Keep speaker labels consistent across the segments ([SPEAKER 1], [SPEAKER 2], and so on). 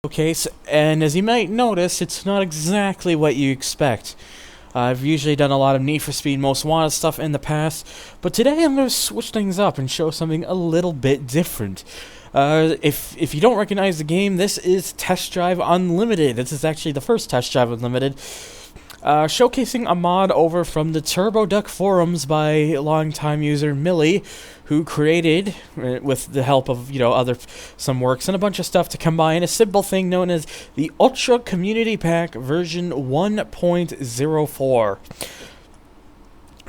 [SPEAKER 1] showcase, and as you might notice, it's not exactly what you expect. I've usually done a lot of Need for Speed Most Wanted stuff in the past, but today I'm going to switch things up and show something a little bit different. If you don't recognize the game, this is Test Drive Unlimited. This is actually the first Test Drive Unlimited, showcasing a mod over from the Turbo Duck forums by longtime user Millie, who created, with the help of some works and a bunch of stuff, to combine a simple thing known as the Ultra Community Pack version 1.04.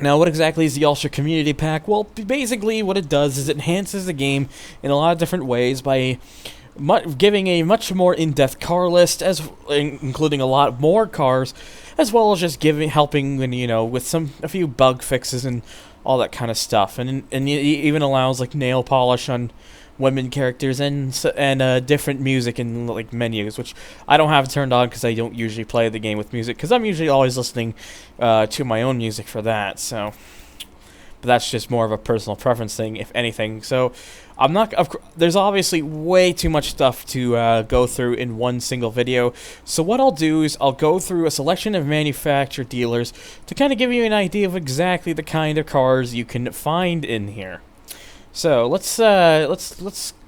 [SPEAKER 1] Now, what exactly is the Ultra Community Pack? Well, basically what it does is it enhances the game in a lot of different ways by giving a much more in-depth car list, including a lot more cars, as well as just helping with a few bug fixes and all that kind of stuff, and it even allows like nail polish on women characters and different music and like menus, which I don't have turned on because I don't usually play the game with music, because I'm usually always listening to my own music for that. So, but that's just more of a personal preference thing, if anything. So, I'm not. There's obviously way too much stuff to go through in one single video. So what I'll do is I'll go through a selection of manufacturer dealers to kind of give you an idea of exactly the kind of cars you can find in here. So let's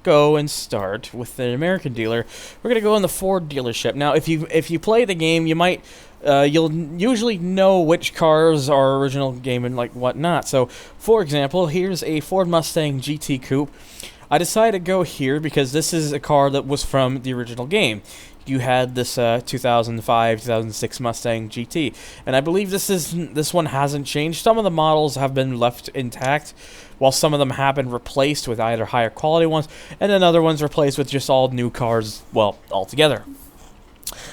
[SPEAKER 1] go and start with the American dealer. We're gonna go in the Ford dealership. Now, if you play the game, you might. You'll usually know which cars are original game and like whatnot. So, for example, here's a Ford Mustang GT Coupe. I decided to go here because this is a car that was from the original game. You had this 2005, 2006 Mustang GT, and I believe this one hasn't changed. Some of the models have been left intact, while some of them have been replaced with either higher quality ones, and then other ones replaced with just all new cars, well, altogether.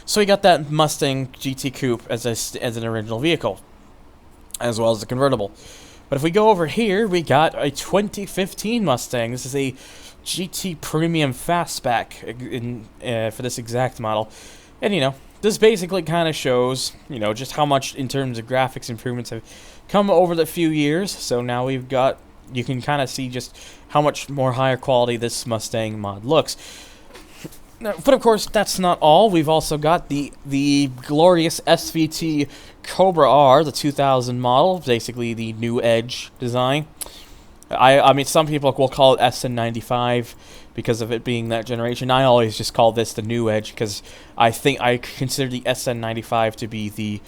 [SPEAKER 1] So we got that Mustang GT Coupe as an original vehicle, as well as the convertible. But if we go over here, we got a 2015 Mustang. This is a GT Premium Fastback for this exact model. And, this basically kind of shows, just how much in terms of graphics improvements have come over the few years. So now you can kind of see just how much more higher quality this Mustang mod looks. Now, but of course, that's not all. We've also got the glorious SVT Cobra R, the 2000 model, basically the new Edge design. I mean, some people will call it SN95 because of it being that generation. I always just call this the new Edge because I consider the SN95 to be the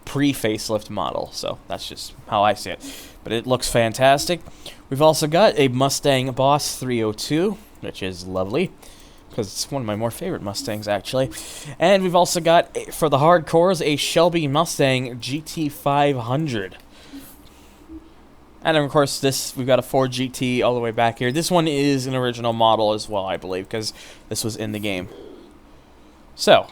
[SPEAKER 1] pre-facelift model. So that's just how I see it. But it looks fantastic. We've also got a Mustang Boss 302, which is lovely, because it's one of my more favorite Mustangs, actually. And we've also got, for the hardcores, a Shelby Mustang GT500. And of course, we've got a Ford GT all the way back here. This one is an original model as well, I believe, because this was in the game. So,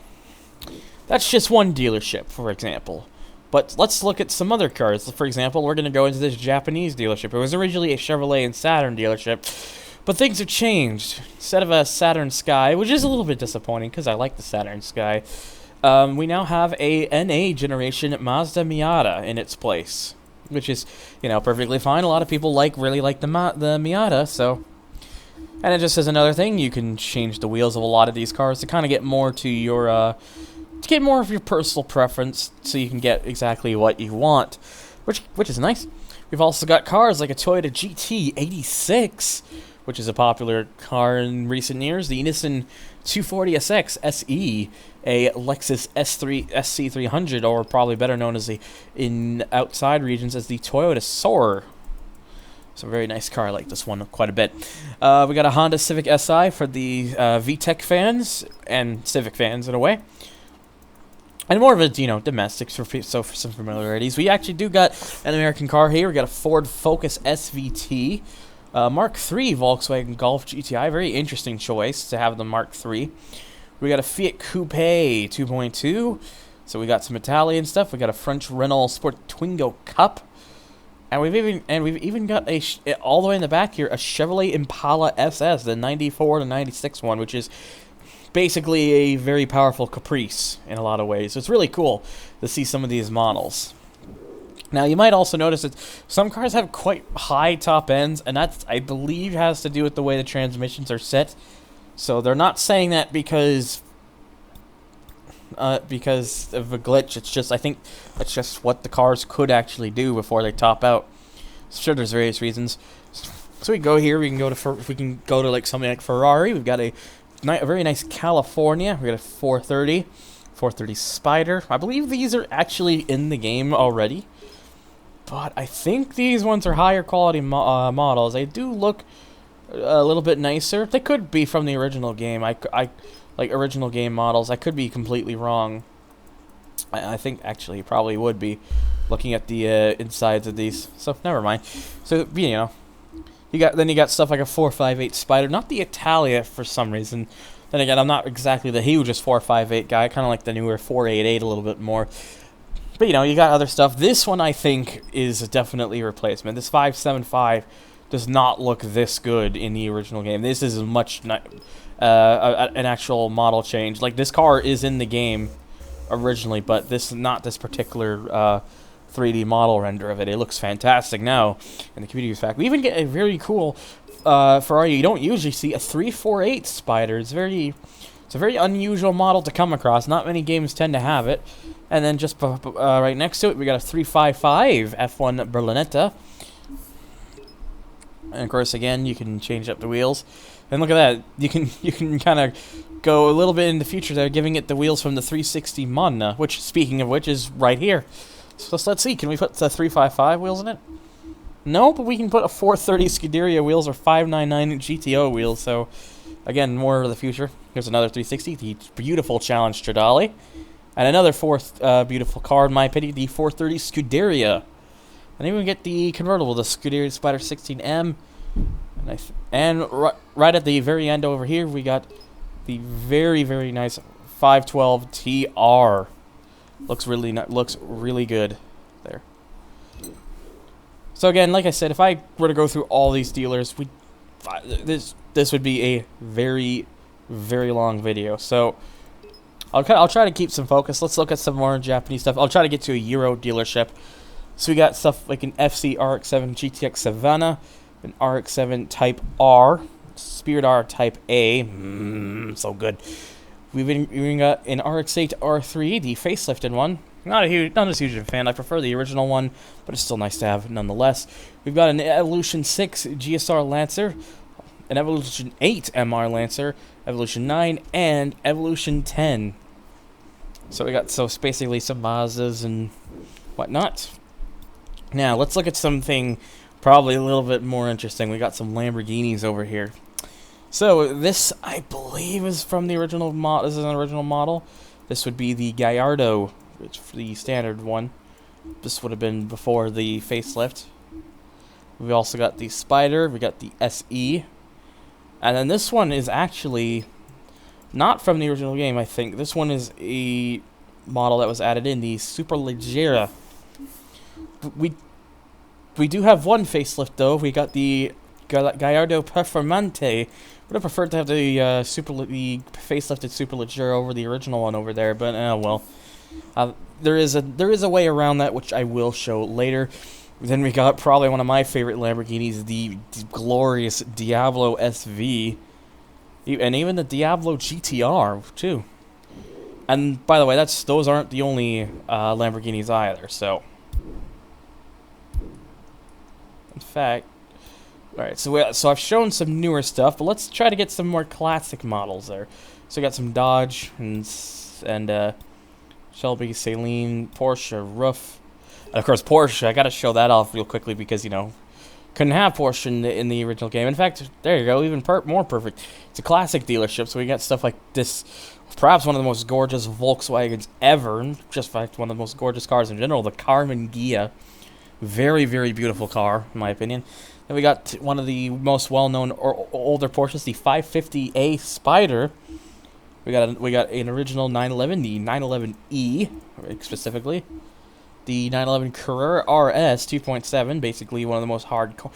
[SPEAKER 1] that's just one dealership, for example. But let's look at some other cars. For example, we're going to go into this Japanese dealership. It was originally a Chevrolet and Saturn dealership, but things have changed. Instead of a Saturn Sky, which is a little bit disappointing because I like the Saturn Sky, we now have a NA generation Mazda Miata in its place, which is, perfectly fine. A lot of people really like the Miata, so. And it just says another thing, you can change the wheels of a lot of these cars to kind of get more to your, to get more of your personal preference, so you can get exactly what you want, which is nice. We've also got cars like a Toyota GT86, which is a popular car in recent years, the Nissan 240SX SE, a Lexus SC300, or probably better known as in outside regions as the Toyota Soarer. It's a very nice car. I like this one quite a bit. We got a Honda Civic Si for the VTEC fans and Civic fans in a way. And more of a, domestic, so for some familiarities. We actually do got an American car here. We got a Ford Focus SVT. Mark III Volkswagen Golf GTI, very interesting choice to have the Mark III. We got a Fiat Coupe 2.2, so we got some Italian stuff. We got a French Renault Sport Twingo Cup, and we've even got all the way in the back here a Chevrolet Impala SS, the '94 to '96 one, which is basically a very powerful Caprice in a lot of ways. So it's really cool to see some of these models. Now, you might also notice that some cars have quite high top ends, and that, I believe, has to do with the way the transmissions are set. So they're not saying that because because of a glitch. It's just, I think that's just what the cars could actually do before they top out. Sure, there's various reasons. So we go here. We can go to like something like Ferrari. We've got a very nice California. We got a 430 Spider. I believe these are actually in the game already, but I think these ones are higher quality models. They do look a little bit nicer. They could be from the original game. I like original game models. I could be completely wrong. I think actually it probably would be, looking at the insides of these. So never mind. So you know, you got stuff like a 458 Spider, not the Italia for some reason. Then again, I'm not exactly the hugest 458 guy. I kind of like the newer 488 a little bit more. But you know, you got other stuff. This one I think is definitely a replacement. This 575 does not look this good in the original game. This is much an actual model change. Like, this car is in the game originally, but this not this particular 3D model render of it. It looks fantastic now in the community pack. We even get a very cool Ferrari. You don't usually see a 348 Spider. It's a very unusual model to come across. Not many games tend to have it. And then just right next to it, we got a 355 F1 Berlinetta. And of course, again, you can change up the wheels. And look at that. You can kind of go a little bit in the future there, giving it the wheels from the 360 Manna, which, speaking of which, is right here. So let's see. Can we put the 355 wheels in it? No, but we can put a 430 Scuderia wheels or 599 GTO wheels. So, again, more of the future. Here's another 360, the beautiful Challenge Stradale. And another fourth beautiful car, in my opinion, the 430 Scuderia. And then we get the convertible, the Scuderia Spider 16M. And right at the very end over here, we got the very, very nice 512 TR. Looks really good there. So again, like I said, if I were to go through all these dealers, this would be a very, very long video. So I'll try to keep some focus. Let's look at some more Japanese stuff. I'll try to get to a Euro dealership. So we got stuff like an FC RX-7 GTX Savannah, an RX-7 Type R, Spirit R Type A, so good. We've even got an RX-8 R3, the facelifted one. Not as huge a fan. I prefer the original one, but it's still nice to have nonetheless. We've got an Evolution 6 GSR Lancer, an Evolution 8 MR Lancer, Evolution 9, and Evolution 10. So we got basically some Mazdas and whatnot. Now let's look at something probably a little bit more interesting. We got some Lamborghinis over here. So this, I believe, is from the original model. This is an original model. This would be the Gallardo, which for the standard one. This would have been before the facelift. We also got the Spider. We got the SE. And then this one is actually not from the original game, I think. This one is a model that was added in, the Superleggera. We do have one facelift, though. We got the Gallardo Performante. Would have preferred to have the facelifted Superleggera over the original one over there, but well. There is a way around that, which I will show later. Then we got probably one of my favorite Lamborghinis, the glorious Diablo SV, and even the Diablo GTR too. And by the way, those aren't the only Lamborghinis either. So, in fact, all right. So I've shown some newer stuff, but let's try to get some more classic models there. So we got some Dodge and Shelby, Saleen, Porsche, Roof. And of course, Porsche, I gotta show that off real quickly because, you know, couldn't have Porsche in the original game. In fact, there you go, even more perfect. It's a classic dealership, so we got stuff like this, perhaps one of the most gorgeous Volkswagens ever, and just like one of the most gorgeous cars in general, the Carmen Ghia. Very, very beautiful car, in my opinion. Then we got one of the most well-known older Porsches, the 550A Spider. We got an original 911, the 911E, specifically. The 911 Carrera RS 2.7, basically one of the most hardcore,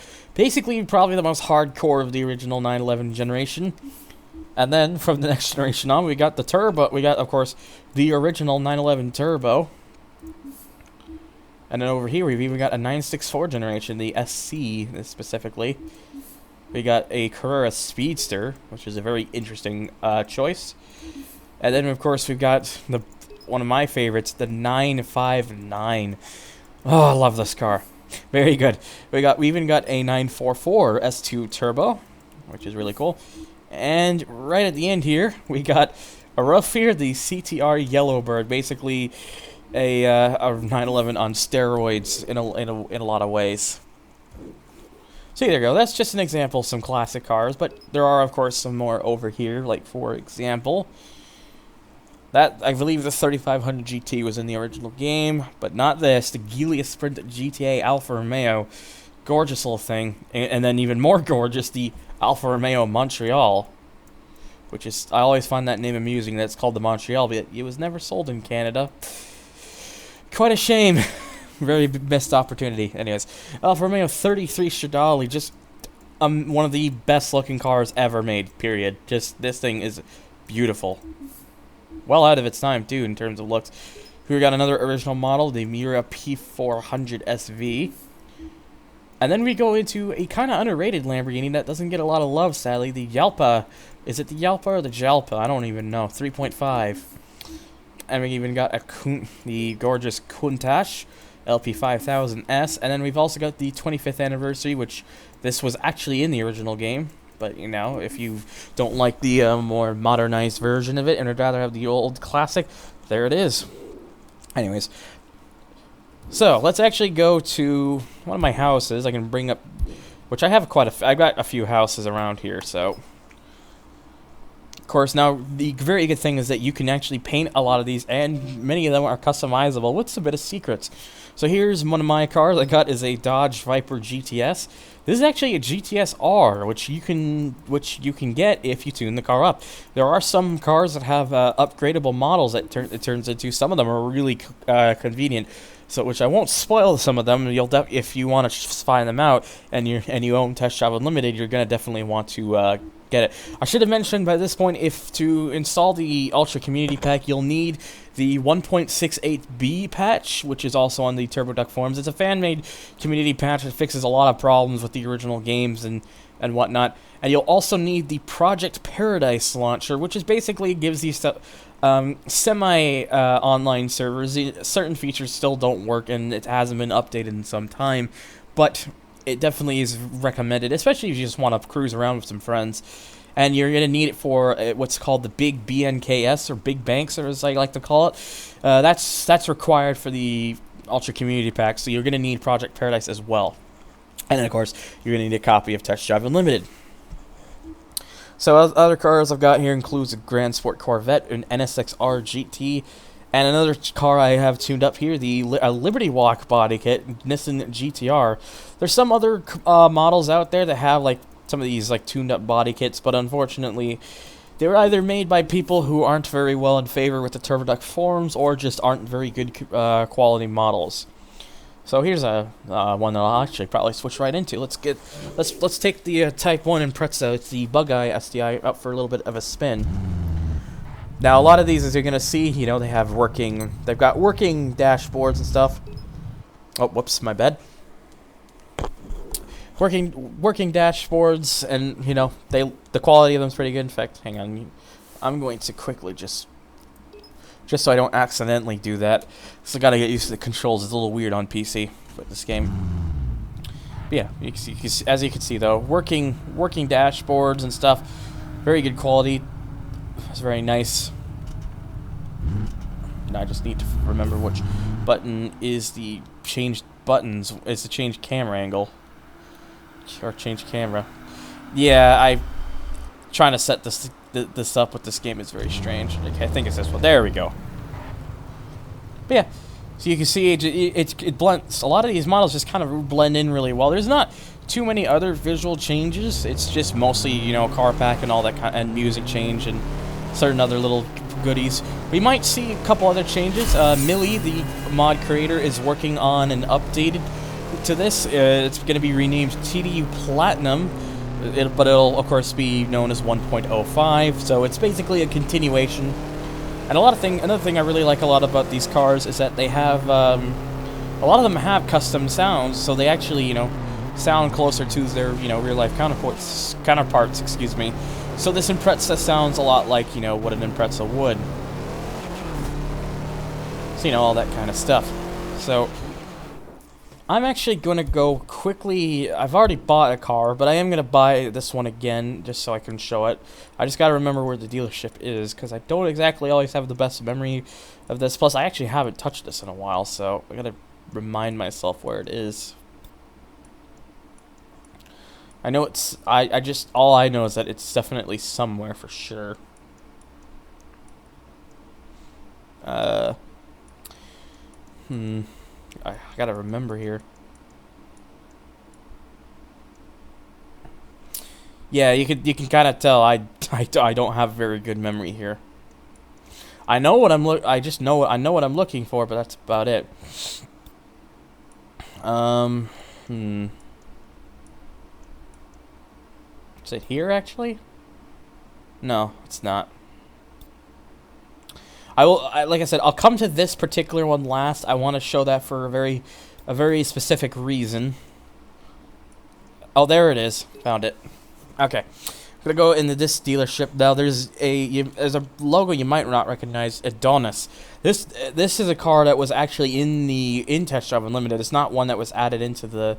[SPEAKER 1] probably the most hardcore of the original 911 generation. And then from the next generation on, we got the turbo. We got, of course, the original 911 Turbo. And then over here, we've even got a 964 generation, the SC specifically. We got a Carrera Speedster, which is a very interesting choice. And then, of course, we've got one of my favorites, the 959. Oh, I love this car. Very good. We even got a 944 S2 Turbo, which is really cool. And right at the end here, we got a Ruffier, the CTR Yellowbird, basically a 911 on steroids in a lot of ways. So there you go. That's just an example of some classic cars, but there are of course some more over here. Like for example, that I believe the 3500 GT was in the original game, but not this. The Geely Sprint GTA Alfa Romeo, gorgeous little thing, and then even more gorgeous, the Alfa Romeo Montreal, which is, I always find that name amusing. That's called the Montreal, but it was never sold in Canada. Quite a shame. Very missed opportunity. Anyways, Alfa Romeo 33 Stradale, just one of the best looking cars ever made, period. Just, this thing is beautiful. Well out of its time, too, in terms of looks. We got another original model, the Miura P400 SV. And then we go into a kind of underrated Lamborghini that doesn't get a lot of love, sadly. The Jalpa. Is it the Jalpa or the Jalpa? I don't even know. 3.5. And we even got the gorgeous Countach LP5000S. And then we've also got the 25th anniversary, which this was actually in the original game. But, you know, if you don't like the more modernized version of it and would rather have the old classic, there it is. Anyways, so let's actually go to one of my houses. I can bring up, which I have I've got a few houses around here, so. Of course, now the very good thing is that you can actually paint a lot of these, and many of them are customizable with a bit of secrets. So here's one of my cars I got is a Dodge Viper GTS. This is actually a GTS R, which you can get if you tune the car up. There are some cars that have upgradable models that it turns into. Some of them are really convenient. So, which I won't spoil some of them. If you want to find them out and you own Test Drive Unlimited, you're gonna definitely want to get it. I should have mentioned by this point, if to install the Ultra Community Pack, you'll need the 1.68B patch, which is also on the TurboDuck forums. It's a fan-made community patch that fixes a lot of problems with the original games and whatnot. And you'll also need the Project Paradise launcher, which is basically gives you semi-online servers. Certain features still don't work, and it hasn't been updated in some time, but it definitely is recommended, especially if you just want to cruise around with some friends. And you're going to need it for what's called the Big BNKS, or Big Banks, or as I like to call it. That's required for the Ultra Community Pack, so you're going to need Project Paradise as well. And then, of course, you're going to need a copy of Test Drive Unlimited. So other cars I've got here includes a Grand Sport Corvette, an NSX-R GT, and another car I have tuned up here, the Liberty Walk body kit, Nissan GTR. There's some other models out there that have like some of these like tuned up body kits, but unfortunately they're either made by people who aren't very well in favor with the TurboDuck forums or just aren't very good quality models. So here's a one that I'll actually probably switch right into. Let's take the Type 1 Impreza. It's the Bug-Eye STI up for a little bit of a spin. Now a lot of these, as you're gonna see, you know, they've got working dashboards and stuff. Oh, whoops, my bad. Working dashboards, and you know the quality of them is pretty good. In fact, hang on, I'm going to quickly just so I don't accidentally do that. So I gotta get used to the controls. It's a little weird on PC with this game. But yeah, as you can see though, working dashboards and stuff, very good quality. It's very nice. Now I just need to remember which button is the change buttons. It's the change camera angle. Or change camera. Yeah, I'm trying to set this up with this game is very strange. Okay, I think it's this one. There we go. But yeah, so you can see it blends. A lot of these models just kind of blend in really well. There's not too many other visual changes. It's just mostly, you know, car pack and all that kind, and music change and certain other little goodies. We might see a couple other changes. Millie, the mod creator, is working on an updated to this. It's going to be renamed TDU Platinum, but it'll of course be known as 1.05. So it's basically a continuation. And another thing I really like a lot about these cars is that they have a lot of them have custom sounds, so they actually, you know, sound closer to their, you know, real life counterparts. Excuse me. So this Impreza sounds a lot like, you know, what an Impreza would. So, all that kind of stuff. So, I'm actually going to go quickly. I've already bought a car, but I am going to buy this one again just so I can show it. I just got to remember where the dealership is because I don't exactly always have the best memory of this. Plus, I actually haven't touched this in a while, so I got to remind myself where it is. I know it's... I just... All I know is that it's definitely somewhere for sure. I gotta remember here. Yeah, you can kind of tell I don't have very good memory here. I know what I know what I'm looking for, but that's about it. Is it here actually? No, it's not. Like I said, I'll come to this particular one last. I want to show that for a very specific reason. Oh, there it is. Found it. Okay. I'm gonna go into this dealership now. There's a logo you might not recognize. Adonis. This is a car that was actually in Test Drive Unlimited. It's not one that was added into the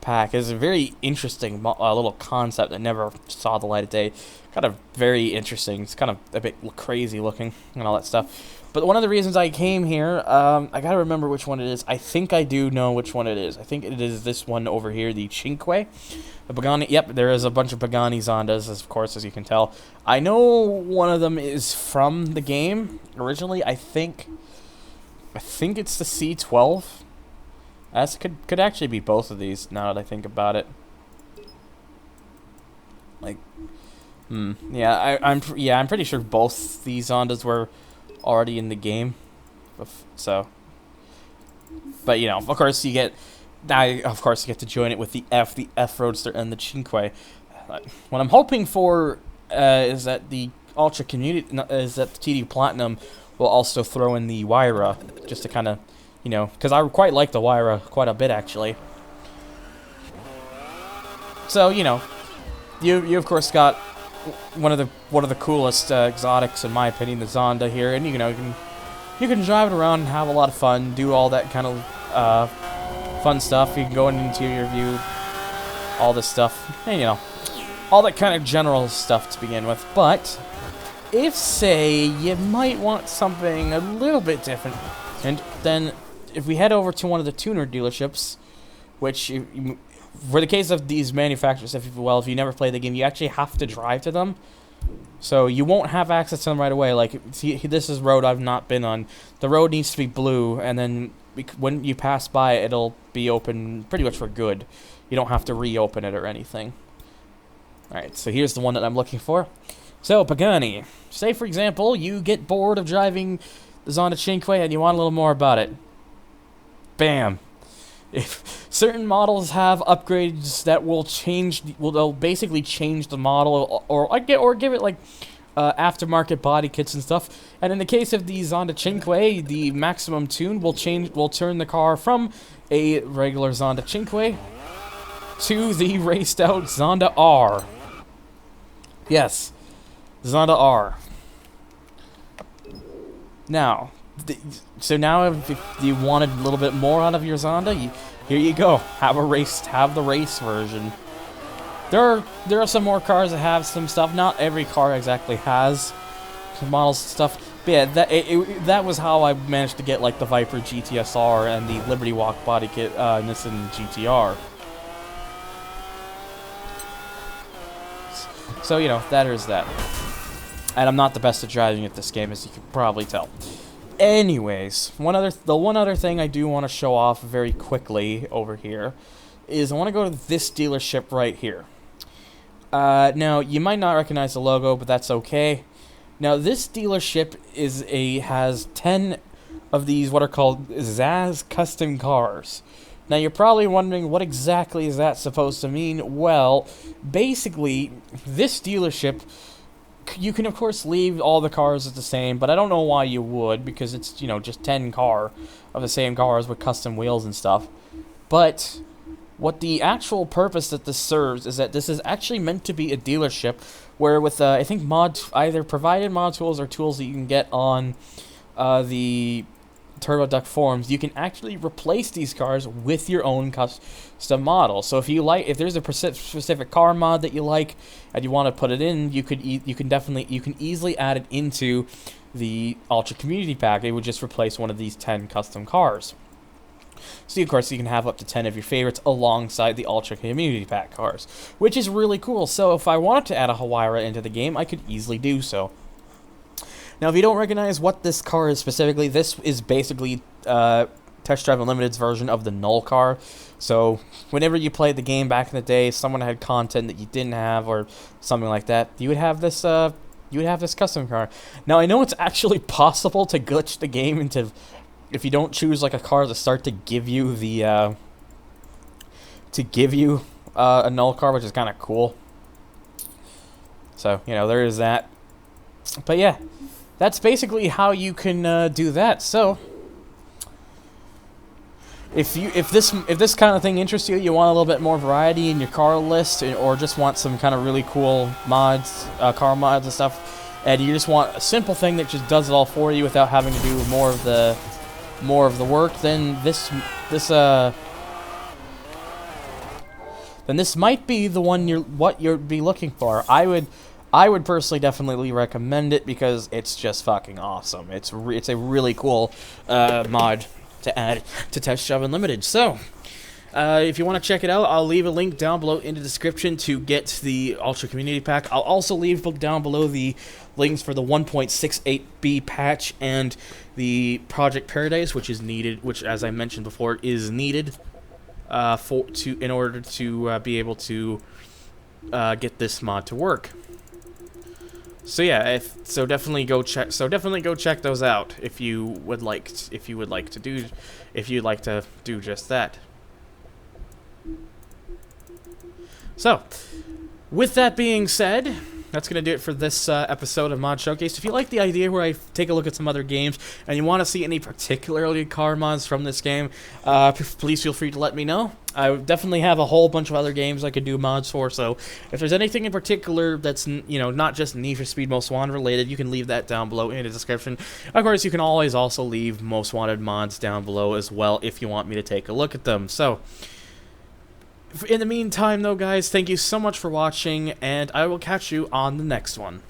[SPEAKER 1] pack. It's a very interesting little concept that never saw the light of day. Kind of very interesting. It's kind of a bit crazy looking and all that stuff. But one of the reasons I came here, I gotta remember which one it is. I think I do know which one it is. I think it is this one over here, the Cinque. The Pagani. Yep, there is a bunch of Pagani Zondas, of course, as you can tell. I know one of them is from the game originally. I think it's the C12. That could actually be both of these now that I think about it. Like, yeah, I'm pretty sure both these Zondas were already in the game. So, but of course you get to join it with the F Roadster and the Cinque. What I'm hoping for is that the Ultra community is that the TD Platinum will also throw in the Wyra just to kind of. Because I quite like the Wyra quite a bit, actually. So, you of course got one of the coolest exotics, in my opinion, the Zonda here, and you can drive it around and have a lot of fun, do all that kind of fun stuff. You can go in the interior view, all this stuff, and all that kind of general stuff to begin with. But if, say, you might want something a little bit different, and then if we head over to one of the tuner dealerships, which, for the case of these manufacturers, if you never play the game, you actually have to drive to them. So you won't have access to them right away. Like, see, this is road I've not been on. The road needs to be blue, and then when you pass by it, it'll be open pretty much for good. You don't have to reopen it or anything. Alright, so here's the one that I'm looking for. So, Pagani. Say, for example, you get bored of driving the Zonda Cinque and you want a little more about it. Bam. If certain models have upgrades that will basically change the model, or give it like aftermarket body kits and stuff. And in the case of the Zonda Cinque, the maximum tune will turn the car from a regular Zonda Cinque to the raced out Zonda R. Yes, Zonda R. Now, now if you wanted a little bit more out of your Zonda, here you go. Have the race version. There are some more cars that have some stuff. Not every car exactly has some models and stuff. But yeah, that was how I managed to get like the Viper GTSR and the Liberty Walk body kit Nissan GTR. So that is that. And I'm not the best at driving at this game, as you can probably tell. Anyways, the one other thing I do want to show off very quickly over here is I want to go to this dealership right here. Now, you might not recognize the logo, but that's okay. Now, this dealership has 10 of these what are called Zaz custom cars. Now, you're probably wondering, what exactly is that supposed to mean? Well, basically, this dealership, you can, of course, leave all the cars as the same, but I don't know why you would, because it's, just 10 of the same cars with custom wheels and stuff. But what the actual purpose that this serves is that this is actually meant to be a dealership where with, I think, either provided mod tools or tools that you can get on the turbo duck forms, you can actually replace these cars with your own custom model. So if there's a specific car mod that you like and you want to put it in, you can easily add it into the Ultra Community Pack. It would just replace one of these 10 custom cars. So, of course, you can have up to 10 of your favorites alongside the Ultra Community Pack cars, which is really cool. So if I wanted to add a Huayra into the game, I could easily do so. Now, if you don't recognize what this car is specifically, this is basically Test Drive Unlimited's version of the Null car. So whenever you played the game back in the day, someone had content that you didn't have or something like that, you would have this custom car. Now, I know it's actually possible to glitch the game into, if you don't choose like a car to start to give you the a Null car, which is kind of cool. So, there is that. But yeah, that's basically how you can do that. So, if this kind of thing interests you, you want a little bit more variety in your car list, or just want some kind of really cool mods, car mods and stuff, and you just want a simple thing that just does it all for you without having to do more of the work, then this might be the one you'd be looking for. I would personally definitely recommend it because it's just fucking awesome. It's a really cool mod to add to Test Drive Unlimited. So, if you want to check it out, I'll leave a link down below in the description to get the Ultra Community Pack. I'll also leave down below the links for the 1.68b patch and the Project Paradise, which, as I mentioned before, is needed in order to be able to get this mod to work. So yeah, definitely go check those out if you'd like to do just that. So, with that being said, that's going to do it for this episode of Mod Showcase. If you like the idea where I take a look at some other games and you want to see any particularly car mods from this game, please feel free to let me know. I definitely have a whole bunch of other games I could do mods for, so if there's anything in particular that's, not just Need for Speed Most Wanted related, you can leave that down below in the description. Of course, you can always also leave Most Wanted mods down below as well if you want me to take a look at them. So, in the meantime, though, guys, thank you so much for watching, and I will catch you on the next one.